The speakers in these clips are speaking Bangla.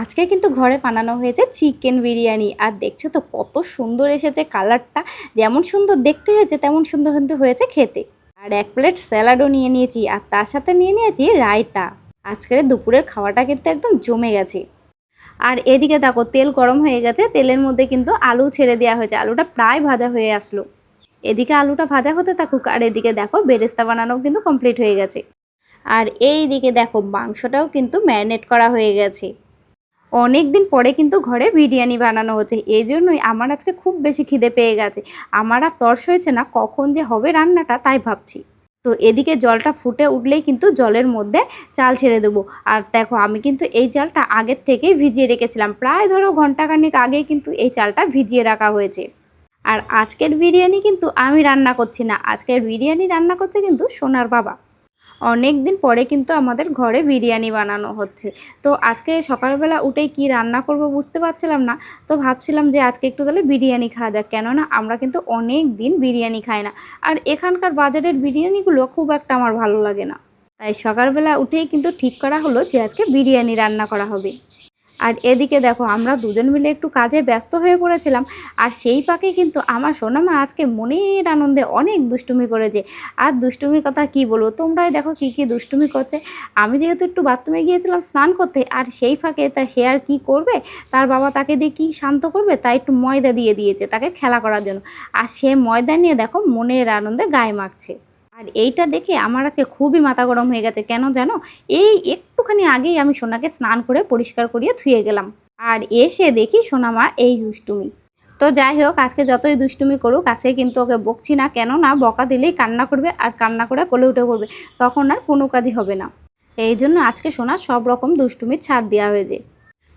আজকে কিন্তু ঘরে বানানো হয়েছে চিকেন বিরিয়ানি। আর দেখছো তো কত সুন্দর এসেছে কালারটা। যেমন সুন্দর দেখতে হয়েছে তেমন সুন্দর কিন্তু হয়েছে খেতে। আর এক প্লেট স্যালাডও নিয়ে নিয়েছি, আর তার সাথে নিয়ে নিয়েছি রায়তা। আজকের দুপুরের খাওয়াটা কিন্তু একদম জমে গেছে। আর এদিকে দেখো তেল গরম হয়ে গেছে, তেলের মধ্যে কিন্তু আলু ছেড়ে দেওয়া হয়েছে, আলুটা প্রায় ভাজা হয়ে আসলো। এদিকে আলুটা ভাজা হতে থাকুক, আর এদিকে দেখো বেরেস্তা বানানো কিন্তু কমপ্লিট হয়ে গেছে। আর এই দিকে দেখো মাংসটাও কিন্তু ম্যারিনেট করা হয়ে গেছে। অনেক দিন পরে কিন্তু ঘরে বিরিয়ানি বানানো হচ্ছে, এই জন্যই আমার আজকে খুব বেশি খিদে পেয়ে গেছে। আমার আর তর্স হয়েছে না কখন যে হবে রান্নাটা তাই ভাবছি। তো এদিকে জলটা ফুটে উঠলেই কিন্তু জলের মধ্যে চাল ছেড়ে দেবো। আর দেখো আমি কিন্তু এই চালটা আগের থেকেই ভিজিয়ে রেখেছিলাম, প্রায় ধরো ঘন্টাখানেক আগেই কিন্তু এই চালটা ভিজিয়ে রাখা হয়েছে। আর আজকের বিরিয়ানি কিন্তু আমি রান্না করছি না, আজকের বিরিয়ানি রান্না করছে কিন্তু সোনার বাবা। অনেক দিন পরে কিন্তু আমাদের ঘরে বিরিয়ানি বানানো হচ্ছে। তো আজকে সকালবেলা উঠেই কি রান্না করব বুঝতে পারছিলাম না। তো ভাবছিলাম যে আজকে একটু তাহলে বিরিয়ানি খাওয়া যাক, কেননা আমরা কিন্তু অনেক দিন বিরিয়ানি খাই না। আর এখানকার বাজারের বিরিয়ানিগুলো খুব একটা আমার ভালো লাগে না। তাই সকালবেলা উঠেই কিন্তু ঠিক করা হলো যে আজকে বিরিয়ানি রান্না করা হবে। আর এদিকে দেখো আমরা দুজন মিলে একটু কাজে ব্যস্ত হয়ে পড়েছিলাম। আর সেই ফাঁকে কিন্তু আমার সোনামা আজকে মনের আনন্দে অনেক দুষ্টুমি করেছে। আর দুষ্টুমির কথা কি বলবো, তোমরাই দেখো কি কি দুষ্টুমি করছে। আমি যেহেতু একটু বাথরুমে গিয়েছিলাম স্নান করতে, আর সেই ফাঁকে তা সে আর কী করবে, তার বাবা তাকে দিয়ে কী শান্ত করবে, তাই একটু ময়দা দিয়ে দিয়েছে তাকে খেলা করার জন্য। আর সে ময়দা নিয়ে দেখো মনের আনন্দে গায়ে মাখছে। আর এইটা দেখে আমার আজকে খুবই মাথা গরম হয়ে গেছে, কেন জানো? এই একটুখানি আগেই আমি সোনাকে স্নান করে পরিষ্কার করিয়ে ধুয়ে গেলাম, আর এসে দেখি সোনামা এই দুষ্টুমি। তো যাই হোক, আজকে যতই দুষ্টুমি করুক আজকে কিন্তু ওকে বকছি না, কেন না বকা দিলেই কান্না করবে, আর কান্না করে কোলে উঠে পড়বে, তখন আর কোনো কাজই হবে না। এই জন্য আজকে সোনার সব রকম দুষ্টুমির ছাড় দেওয়া হয়েছে।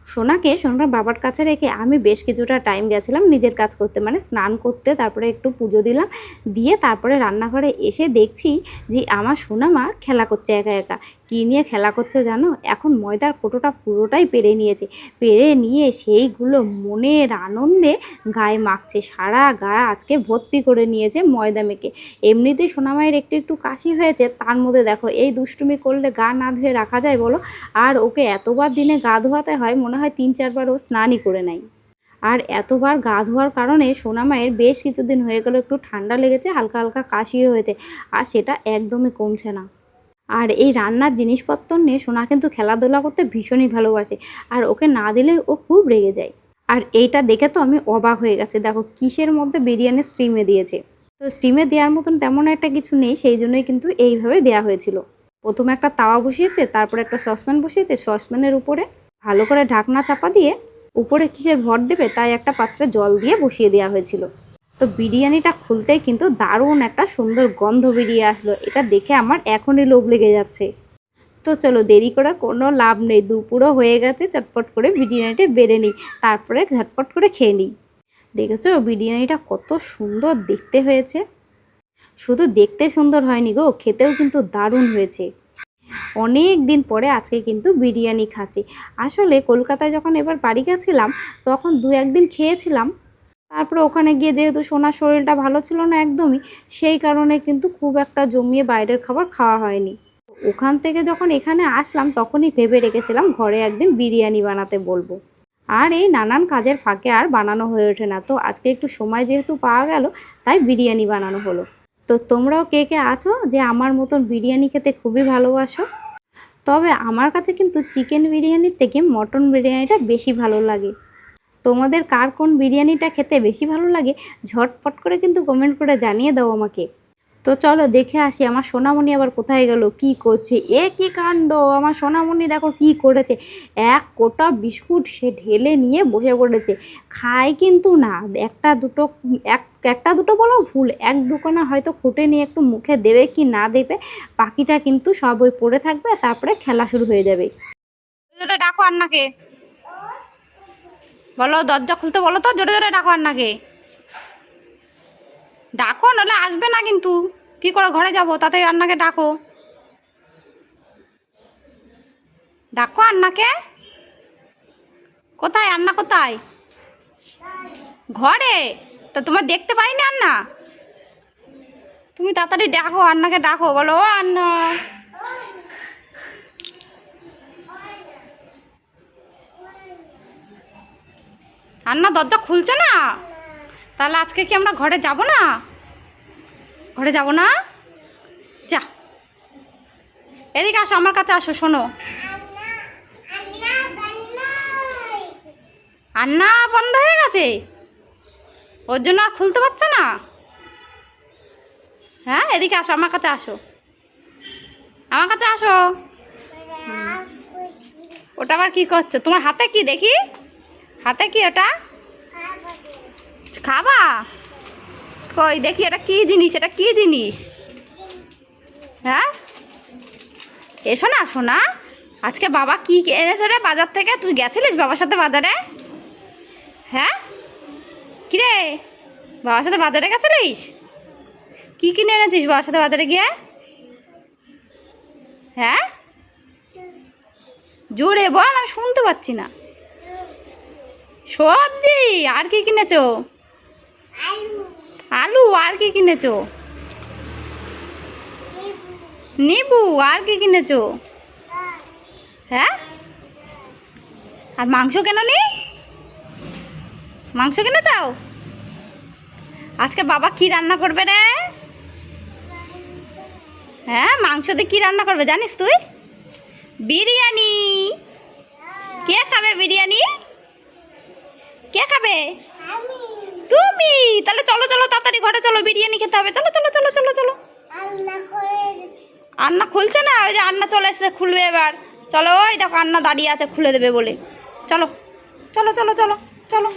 সোনাকে সোনার বাবার কাছে রেখে আমি বেশ কিছুটা টাইম গেছিলাম নিজের কাজ করতে, মানে স্নান করতে, তারপরে একটু পুজো দিলাম, দিয়ে তারপরে রান্নাঘরে এসে দেখছি যে আমার সোনামা খেলা করছে একা একা। কী নিয়ে খেলা করছে জানো? এখন ময়দার কোটোটা পুরোটাই পেরে নিয়েছে, পেরে নিয়ে সেইগুলো মনের আনন্দে গায়ে মাখছে, সারা গায়ে আজকে ভর্তি করে নিয়েছে ময়দা মেখে। এমনিতেই সোনামায়ের একটু একটু কাশি হয়েছে, তার মধ্যে দেখো এই দুষ্টুমি করলে গা না ধুয়ে রাখা যায় বলো? আর ওকে এতবার দিনে গা ধোয়াতে হয়, মনে হয় 3-4 বার ও স্নানই করে নেয়। আর এতবার গা ধোয়ার কারণে সোনামায়ের বেশ কিছুদিন হয়ে গেল একটু ঠান্ডা লেগেছে, হালকা হালকা কাশিও হয়েছে, আর সেটা একদমই কমছে না। আর এই রান্নার জিনিসপত্র নিয়ে সোনা কিন্তু খেলাধুলা করতে ভীষণই ভালোবাসে, আর ওকে না দিলে ও খুব রেগে যায়। আর এইটা দেখে তো আমি অবাক হয়ে গেছে, দেখো কিসের মধ্যে বিরিয়ানি স্টিমে দিয়েছে। তো স্টিমে দেওয়ার মতন তেমন একটা কিছু নেই, সেই জন্যই কিন্তু এইভাবে দেওয়া হয়েছিল। প্রথমে একটা তাওয়া বসিয়েছে, তারপরে একটা সসপ্যান বসিয়েছে, সসপ্যানের উপরে ভালো করে ঢাকনা চাপা দিয়ে উপরে কিসের ভর দেবে তাই একটা পাত্রে জল দিয়ে বসিয়ে দেওয়া হয়েছিল। তো বিরিয়ানিটা খুলতেই কিন্তু দারুণ একটা সুন্দর গন্ধ বেরিয়ে আসলো, এটা দেখে আমার এখনই লোভ লেগে যাচ্ছে। তো চলো দেরি করে কোনো লাভ নেই, দুপুরও হয়ে গেছে, চটপট করে বিরিয়ানিটা বেড়ে নিই, তারপরে ঝটপট করে খেয়ে নিই। দেখেছো বিরিয়ানিটা কত সুন্দর দেখতে হয়েছে? শুধু দেখতে সুন্দর হয়নি গো, খেতেও কিন্তু দারুণ হয়েছে। অনেক দিন পরে আজকে কিন্তু বিরিয়ানি খাচ্ছি। আসলে কলকাতায় যখন এবার বাড়ি গেছিলাম তখন 2-1 দিন খেয়েছিলাম, তারপরে ওখানে গিয়ে যেহেতু সোনার শরীরটা ভালো ছিল না একদমই, সেই কারণে কিন্তু খুব একটা জমিয়ে বাইরের খাবার খাওয়া হয়নি। ওখান থেকে যখন এখানে আসলাম তখনই ভেবে রেখেছিলাম ঘরে একদিন বিরিয়ানি বানাতে বলবো। আর এই নানান কাজের ফাঁকে আর বানানো হয়ে ওঠে না, তো আজকে একটু সময় যেহেতু পাওয়া গেল তাই বিরিয়ানি বানানো হলো। তো তোমরাও কে কে আছো যে আমার মতন বিরিয়ানি খেতে খুবই ভালোবাসো? তবে আমার কাছে কিন্তু চিকেন বিরিয়ানির থেকে মটন বিরিয়ানিটা বেশি ভালো লাগে। তোমাদের কার কোন বিরিয়ানিটা খেতে বেশি ভালো লাগে ঝটপট করে কিন্তু কমেন্ট করে জানিয়ে দাও আমাকে। তো চলো দেখে আসি আমার সোনামণি আবার কোথায় গেল, কি করছে। এ কি কাণ্ড, আমার সোনামণি দেখো কি করেছে, এক কোটা বিস্কুট সে ঢেলে নিয়ে বসে পড়েছে। খায় কিন্তু না, একটা দুটো, একটা দুটো বলো ভুল, 1-2 কোনা হয়তো খুঁটে নিয়ে একটু মুখে দেবে কি না দেবে, বাকিটা কিন্তু সব ওই পড়ে থাকবে, তারপরে খেলা শুরু হয়ে যাবে। ডাকো আন্নাকে, বলো দরজা খুলতে, বলো তো জোরে জোরে ডাকো আন্নাকে, ডাকো নাহলে আসবে না কিন্তু। কি করে ঘরে যাবো, তাতে আন্নাকে ডাকো, ডাকো আন্নাকে। কোথায় আন্না, কোথায়? ঘরে? তা তোমার দেখতে পাইনি আন্না, তুমি তাড়াতাড়ি ডাকো আন্নাকে, ডাকো, বলো ও আন্না। আন্না দরজা খুলছে না, তাহলে আজকে কি আমরা ঘরে যাব না? ঘরে যাব না? যা, এদিকে আসো, আমার কাছে আসো, শোনো। আন্না বন্ধ হয়ে গেছে, ওর জন্য আর খুলতে পারছে না। হ্যাঁ, এদিকে আসো, আমার কাছে আসো, আমার কাছে আসো। ওটা আবার কি করছো? তোমার হাতে কি দেখি? হাতে কি ওটা? খাবা? কই দেখি, এটা কি জিনিস? এটা কি জিনিস? হ্যাঁ, এসো না শোনা, আজকে বাবা কি এনেছে রে বাজার থেকে? তুই গেছিলিস বাবার সাথে বাজারে? হ্যাঁ, কিরে, বাবার সাথে বাজারে গেছিলিস? কি কিনে এনেছিস বাবার সাথে বাজারে গিয়ে? হ্যাঁ, জোরে বল, আমি শুনতে পাচ্ছি না। সবজি? আর কি কিনেছো? আলু। আর কি কিনেছো? নিবু। আর কি কিনেছো? হ্যাঁ, আর মাংস কেন নি? মাংস কিনে চাও? আজকে বাবা কি রান্না করবে রে? হ্যাঁ, মাংস দিয়ে কি রান্না করবে জানিস তুই? বিরিয়ানি। কে খাবে বিরিয়ানি? কে খাবে? তুমি। তাহলে চলো চলো, তাড়াতাড়ি ঘরে চলো, বিরিয়ানি খেতে হবে। চলো চলো চলো চলো চলো। আন্না খুলছে না, ওই যে আন্না চলে এসেছে, খুলবে এবার। চলো, ওই দেখো আন্না দাঁড়িয়ে আছে খুলে দেবে বলে। চলো চলো চলো চলো চলো।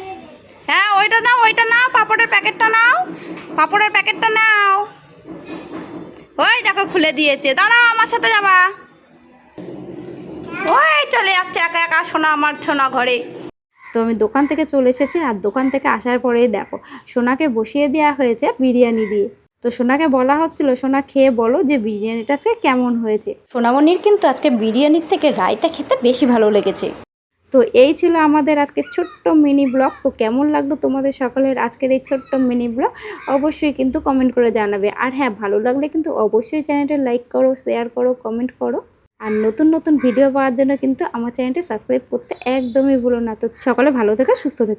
হ্যাঁ, ওইটা নাও, ওইটা নাও, পাপড়ের প্যাকেটটা নাও, পাপড়ের প্যাকেটটা নাও। ওই দেখো খুলে দিয়েছে, দাঁড়াও, আমার সাথে যাবা। ওই চলে যাচ্ছে একা একা সোনা, আমার সোনা ঘরে। তো আমি দোকান থেকে চলে এসেছি, আর দোকান থেকে আসার পরেই দেখো সোনাকে বসিয়ে দেওয়া হয়েছে বিরিয়ানি দিয়ে। তো সোনাকে বলা হচ্ছিল, সোনা খেয়ে বলো যে বিরিয়ানিটা আজকে কেমন হয়েছে। সোনামণির কিন্তু আজকে বিরিয়ানির থেকে রায়তা খেতে বেশি ভালো লেগেছে। তো এই ছিল আমাদের আজকে ছোট্ট মিনি ব্লগ। তো কেমন লাগলো তোমাদের সকলের আজকের এই ছোট্ট মিনি ব্লগ অবশ্যই কিন্তু কমেন্ট করে জানাবে। আর হ্যাঁ, ভালো লাগলে কিন্তু অবশ্যই চ্যানেলটা লাইক করো, শেয়ার করো, কমেন্ট করো। আর নতুন নতুন ভিডিও পাওয়ার জন্য কিন্তু আমার চ্যানেলটি সাবস্ক্রাইব করতে একদমই ভুলো না। তো সকলে ভালো থেকো, সুস্থ থেকো।